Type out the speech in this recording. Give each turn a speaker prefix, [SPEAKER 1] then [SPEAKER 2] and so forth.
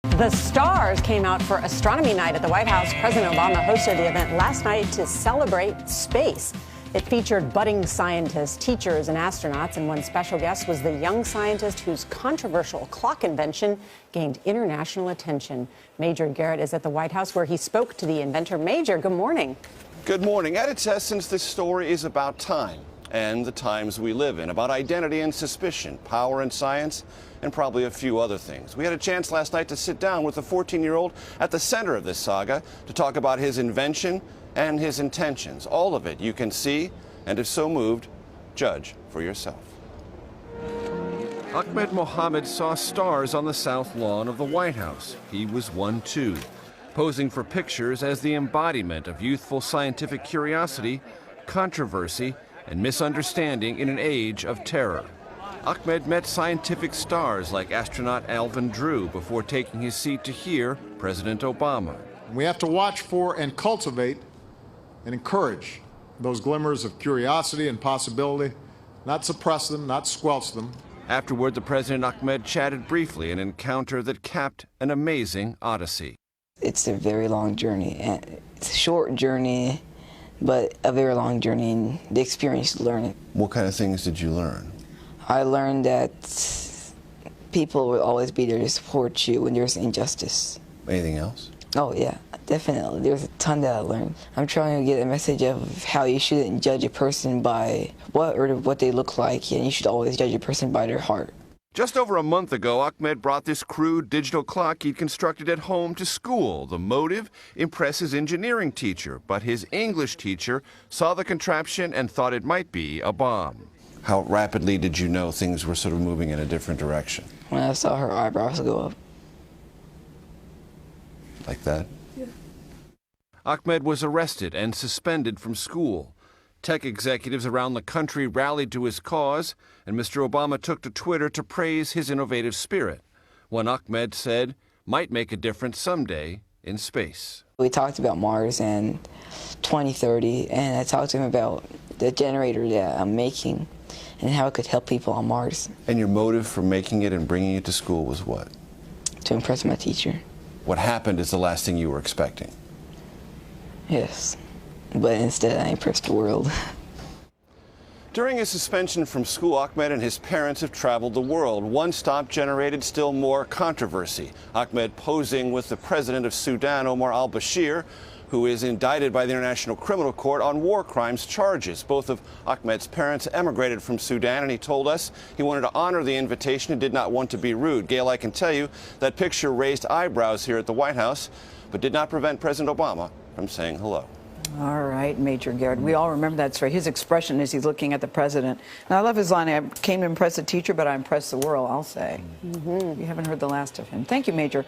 [SPEAKER 1] The stars came out for astronomy night at the White House. President Obama hosted the event last night to celebrate space. It featured budding scientists, teachers, and astronauts, and one special guest was the young scientist whose controversial clock invention gained international attention. Major Garrett is at the White House, where he spoke to the inventor. Major, good morning.
[SPEAKER 2] Good morning. At its essence, this story is about time and the times we live in, about identity and suspicion, power and science, and probably a few other things. We had a chance last night to sit down with the 14-year-old at the center of this saga to talk about his invention and his intentions. All of it you can see, and if so moved, judge for yourself. Ahmed Mohammed saw stars on the south lawn of the White House. He was one too, posing for pictures as the embodiment of youthful scientific curiosity, controversy, and misunderstanding in an age of terror. Ahmed met scientific stars like astronaut Alvin Drew before taking his seat to hear President Obama.
[SPEAKER 3] We have to watch for and cultivate and encourage those glimmers of curiosity and possibility, not suppress them, not squelch them.
[SPEAKER 2] Afterward, the President Ahmed chatted briefly, an encounter that capped an amazing odyssey.
[SPEAKER 4] It's a very long journey, and it's a short journey, but a very long journey, and the experience to learn it.
[SPEAKER 2] What kind of things did you learn?
[SPEAKER 4] I learned that people will always be there to support you when there's injustice.
[SPEAKER 2] Anything else?
[SPEAKER 4] Oh yeah, definitely. There's a ton that I learned. I'm trying to get a message of how you shouldn't judge a person by what they look like, and you should always judge a person by their heart.
[SPEAKER 2] Just over a month ago, Ahmed brought this crude digital clock he'd constructed at home to school. The motive? Impress his engineering teacher, but his English teacher saw the contraption and thought it might be a bomb. How rapidly did you know things were sort of moving in a different direction?
[SPEAKER 4] When I saw her eyebrows go up.
[SPEAKER 2] Like that? Yeah. Ahmed was arrested and suspended from school. Tech executives around the country rallied to his cause, and Mr. Obama took to Twitter to praise his innovative spirit. One, Ahmed said, might make a difference someday in space.
[SPEAKER 4] We talked about Mars and 2030, and I talked to him about the generator that I'm making and how it could help people on Mars.
[SPEAKER 2] And your motive for making it and bringing it to school was what?
[SPEAKER 4] To impress my teacher.
[SPEAKER 2] What happened is the last thing you were expecting.
[SPEAKER 4] Yes, but instead I impressed the world.
[SPEAKER 2] During his suspension from school, Ahmed and his parents have traveled the world. One stop generated still more controversy. Ahmed posing with the president of Sudan, Omar al-Bashir, who is indicted by the International Criminal Court on war crimes charges. Both of Ahmed's parents emigrated from Sudan, and he told us he wanted to honor the invitation and did not want to be rude. Gail, I can tell you that picture raised eyebrows here at the White House, but did not prevent President Obama from saying hello.
[SPEAKER 5] All right, Major Garrett. We all remember that story. His expression as he's looking at the president. And I love his line, I came to impress the teacher, but I impressed the world, I'll say. You haven't heard the last of him. Thank you, Major.